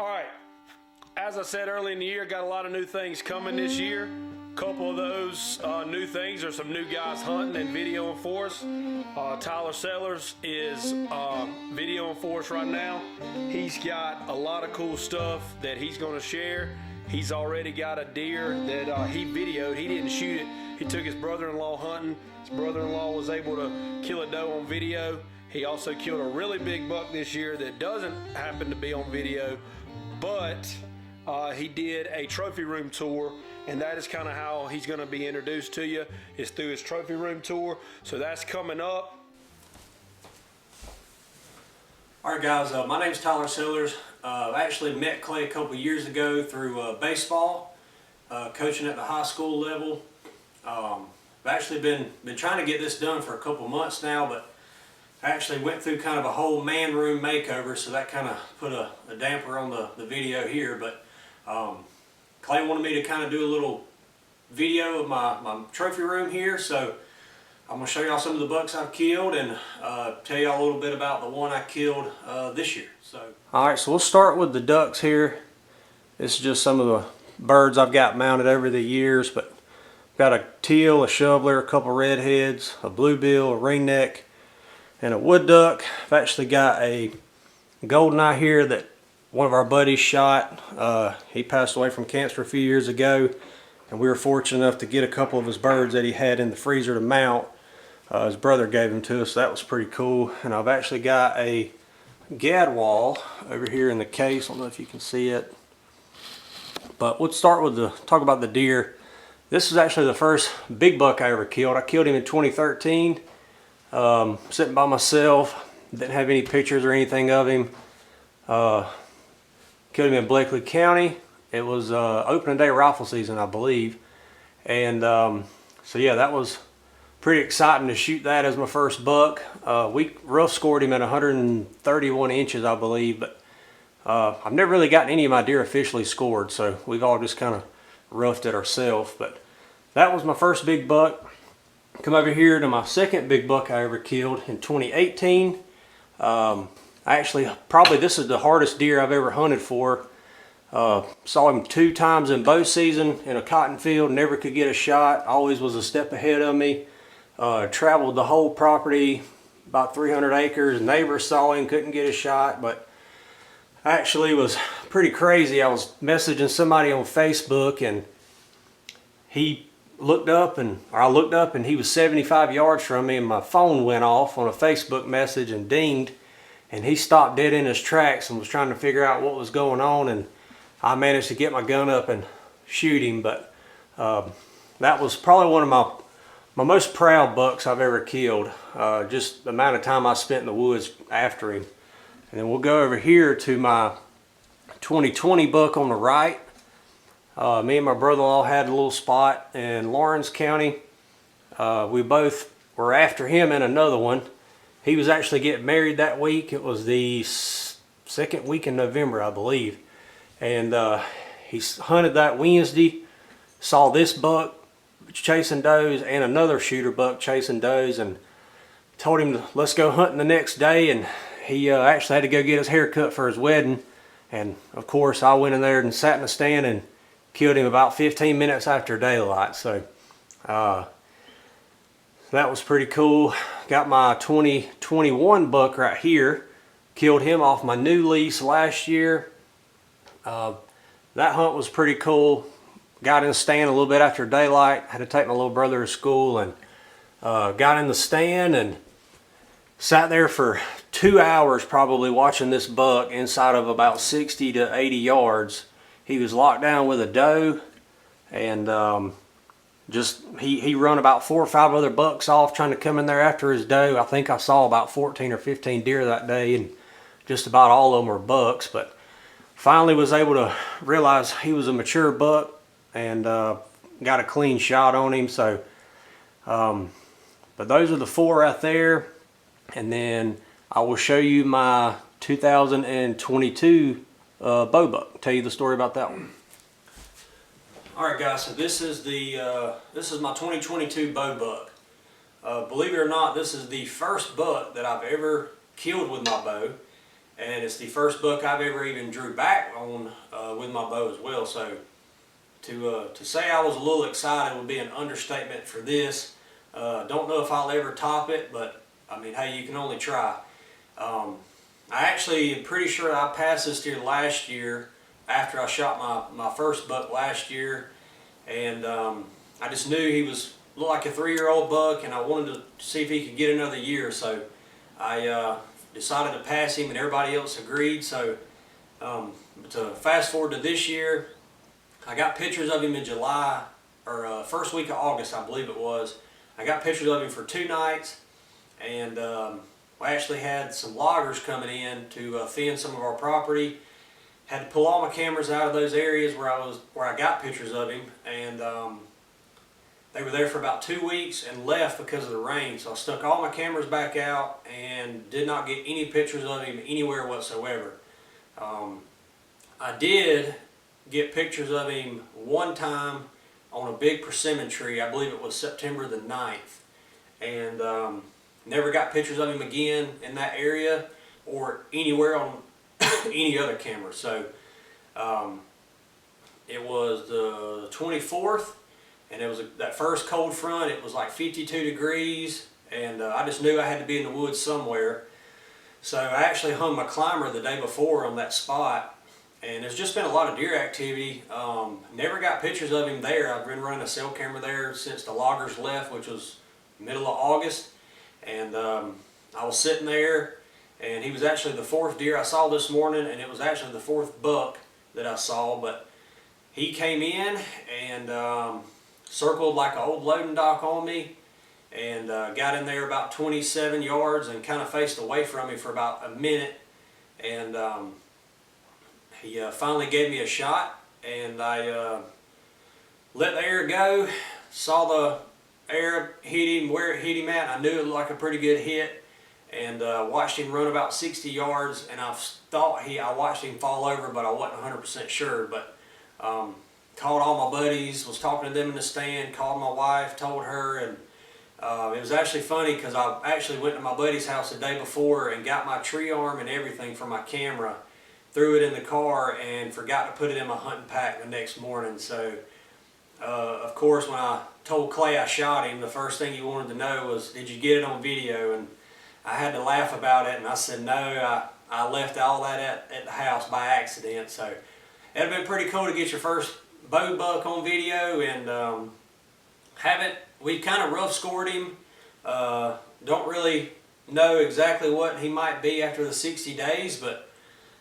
All right, as I said early in the year, got a lot of new things coming this year. A couple of those new things are some new guys hunting and videoing for us. Tyler Sellers is videoing for us right now. He's got a lot of cool stuff that he's going to share. He's already got a deer that he videoed. He didn't shoot it. He took his brother-in-law hunting. His brother-in-law was able to kill a doe on video. He also killed a really big buck this year that doesn't happen to be on video, but he did a trophy room tour, and that is kind of how he's going to be introduced to you, is through his trophy room tour. So that's coming up. All right, guys, my name's Tyler Sellers. I actually met Clay a couple years ago through baseball, coaching at the high school level. I've actually been trying to get this done for a couple months now, but I actually went through kind of a whole man room makeover, so that kind of put a damper on the video here. But Clay wanted me to kind of do a little video of my trophy room here, so I'm going to show y'all some of the bucks I've killed and tell y'all a little bit about the one I killed this year. Alright, so we'll start with the ducks here. This is just some of the birds I've got mounted over the years, but I've got a teal, a shoveler, a couple redheads, a bluebill, a ringneck, and a wood duck. I've actually got a goldeneye here that one of our buddies shot. He passed away from cancer a few years ago, and we were fortunate enough to get a couple of his birds that he had in the freezer to mount. His brother gave them to us, so that was pretty cool. And I've actually got a gadwall over here in the case. I don't know if you can see it, but let's start with talk about the deer. This is actually the first big buck I ever killed. I killed him in 2013. Sitting by myself, didn't have any pictures or anything of him. Killed him in Blakely County. It was opening day rifle season, I believe, and so yeah, that was pretty exciting to shoot that as my first buck. We rough scored him at 131 inches, I believe, but I've never really gotten any of my deer officially scored, so we've all just kind of roughed it ourselves. But that was my first big buck. Come over here to my second big buck I ever killed in 2018. Actually, probably this is the hardest deer I've ever hunted for. Saw him 2 times in bow season in a cotton field, never could get a shot, always was a step ahead of me. Traveled the whole property, about 300 acres, neighbors saw him, couldn't get a shot, but actually was pretty crazy. I was messaging somebody on Facebook, and I looked up and he was 75 yards from me, and my phone went off on a Facebook message and dinged, and he stopped dead in his tracks and was trying to figure out what was going on, and I managed to get my gun up and shoot him. But that was probably one of my most proud bucks I've ever killed. Just the amount of time I spent in the woods after him. And then we'll go over here to my 2020 buck on the right. Me and my brother-in-law had a little spot in Lawrence County. We both were after him in another one. He was actually getting married that week. It was the second week in November, I believe. And he hunted that Wednesday, saw this buck chasing does and another shooter buck chasing does, and told him let's go hunting the next day. And he actually had to go get his hair cut for his wedding. And of course I went in there and sat in the stand and killed him about 15 minutes after daylight. So that was pretty cool. Got my 2021 buck right here. Killed him off my new lease last year. That hunt was pretty cool. Got in the stand a little bit after daylight. Had to take my little brother to school, and got in the stand and sat there for 2 hours probably watching this buck inside of about 60 to 80 yards. He was locked down with a doe, and he run about 4 or 5 other bucks off trying to come in there after his doe. I think I saw about 14 or 15 deer that day, and just about all of them were bucks. But finally was able to realize he was a mature buck, and got a clean shot on him. So but those are the 4 right there, and then I will show you my 2022 bow buck. Tell you the story about that one. All right, guys, so this is my 2022 bow buck. Believe it or not, this is the first buck that I've ever killed with my bow. and it's the first buck I've ever even drew back on with my bow as well. So to say I was a little excited would be an understatement for this. Don't know if I'll ever top it, but I mean, hey, you can only try. I actually am pretty sure I passed this deer last year after I shot my first buck last year, and I just knew he looked like a 3-year-old buck, and I wanted to see if he could get another year. So I decided to pass him, and everybody else agreed. So to fast forward to this year, I got pictures of him in July, or first week of August, I believe it was. I got pictures of him for 2 nights, and we actually had some loggers coming in to thin some of our property. Had to pull all my cameras out of those areas where I got pictures of him, and they were there for about 2 weeks and left because of the rain. So I stuck all my cameras back out and did not get any pictures of him anywhere whatsoever. I did get pictures of him one time on a big persimmon tree. I believe it was September the 9th, and never got pictures of him again in that area or anywhere on any other camera. So it was the 24th, and it was that first cold front. It was like 52 degrees, and I just knew I had to be in the woods somewhere. So I actually hung my climber the day before on that spot, and there's just been a lot of deer activity. Never got pictures of him there. I've been running a cell camera there since the loggers left, which was middle of August, and I was sitting there, and he was actually the 4th deer I saw this morning, and it was actually the 4th buck that I saw. But he came in and circled like an old loading dock on me, and got in there about 27 yards and kind of faced away from me for about a minute, and he finally gave me a shot, and I let the air go, saw the air hit him where it hit him at. I knew it looked like a pretty good hit, and watched him run about 60 yards, and I thought I watched him fall over, but I wasn't 100% sure. But called all my buddies, was talking to them in the stand, called my wife, told her, and it was actually funny because I actually went to my buddy's house the day before and got my tree arm and everything for my camera, threw it in the car, and forgot to put it in my hunting pack the next morning. So of course, when I told Clay I shot him, the first thing he wanted to know was, did you get it on video? And I had to laugh about it, and I said, no, I left all that at the house by accident. So it'd have been pretty cool to get your first bow buck on video, and we've kind of rough scored him. Don't really know exactly what he might be after the 60 days, but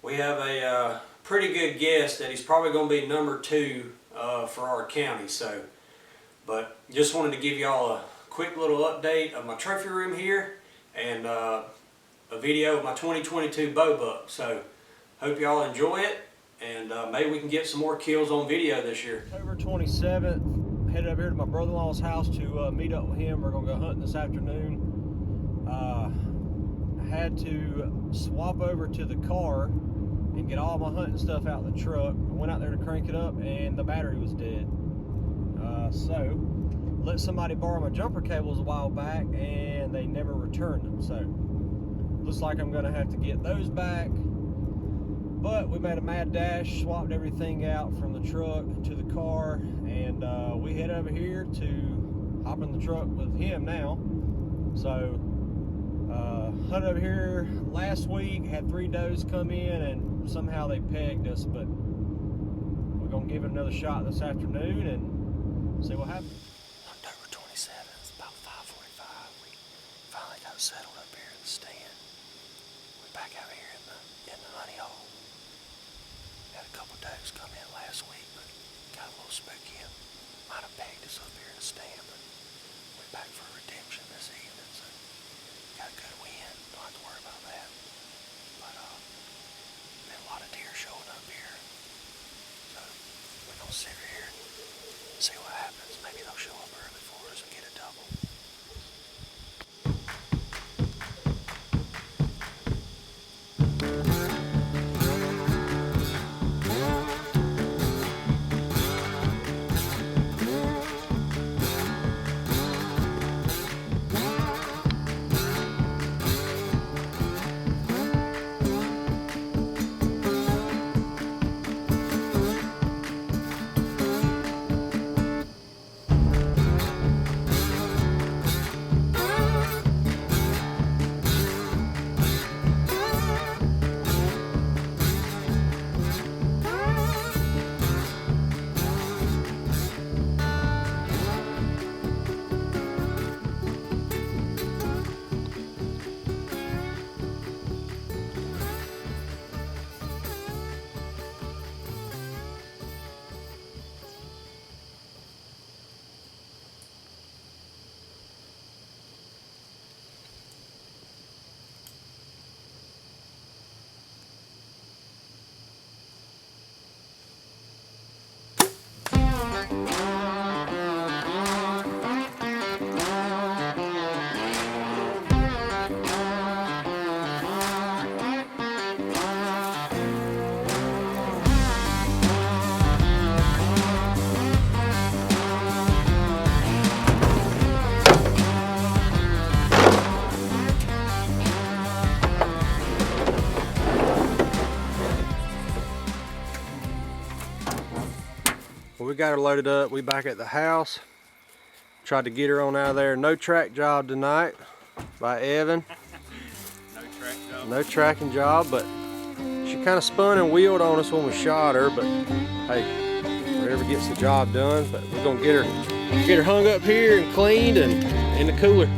we have a pretty good guess that he's probably going to be number 2 for our county. So, but just wanted to give y'all a quick little update of my trophy room here, and a video of my 2022 bow buck. So hope y'all enjoy it, and maybe we can get some more kills on video this year. October 27th, headed over here to my brother-in-law's house to meet up with him. We're gonna go hunting this afternoon. I had to swap over to the car and get all my hunting stuff out of the truck. I went out there to crank it up, and the battery was dead. So let somebody borrow my jumper cables a while back, and they never returned them. So looks like I'm gonna have to get those back. But we made a mad dash, swapped everything out from the truck to the car, and we head over here to hop in the truck with him now. So hunted over here last week, had 3 does come in, and somehow they pegged us, but we're gonna give it another shot this afternoon and see what happens. October 27th, it's about 5:45. We finally got settled up here in the stand. We're back out here in the honey hole. Had a couple does come in last week, but got a little spooky and might have pegged us up here in the stand, but we're back for redemption this evening, so got a good wind, don't have to worry about that. But been a lot of deer showing up here, so we're gonna sit here and see what happens. Maybe they'll show we got her loaded up. We back at the house. Tried to get her on out of there. No track job tonight by Evan. No tracking job, but she kind of spun and wheeled on us when we shot her, but hey, whatever gets the job done. But we're gonna get her hung up here and cleaned and in the cooler.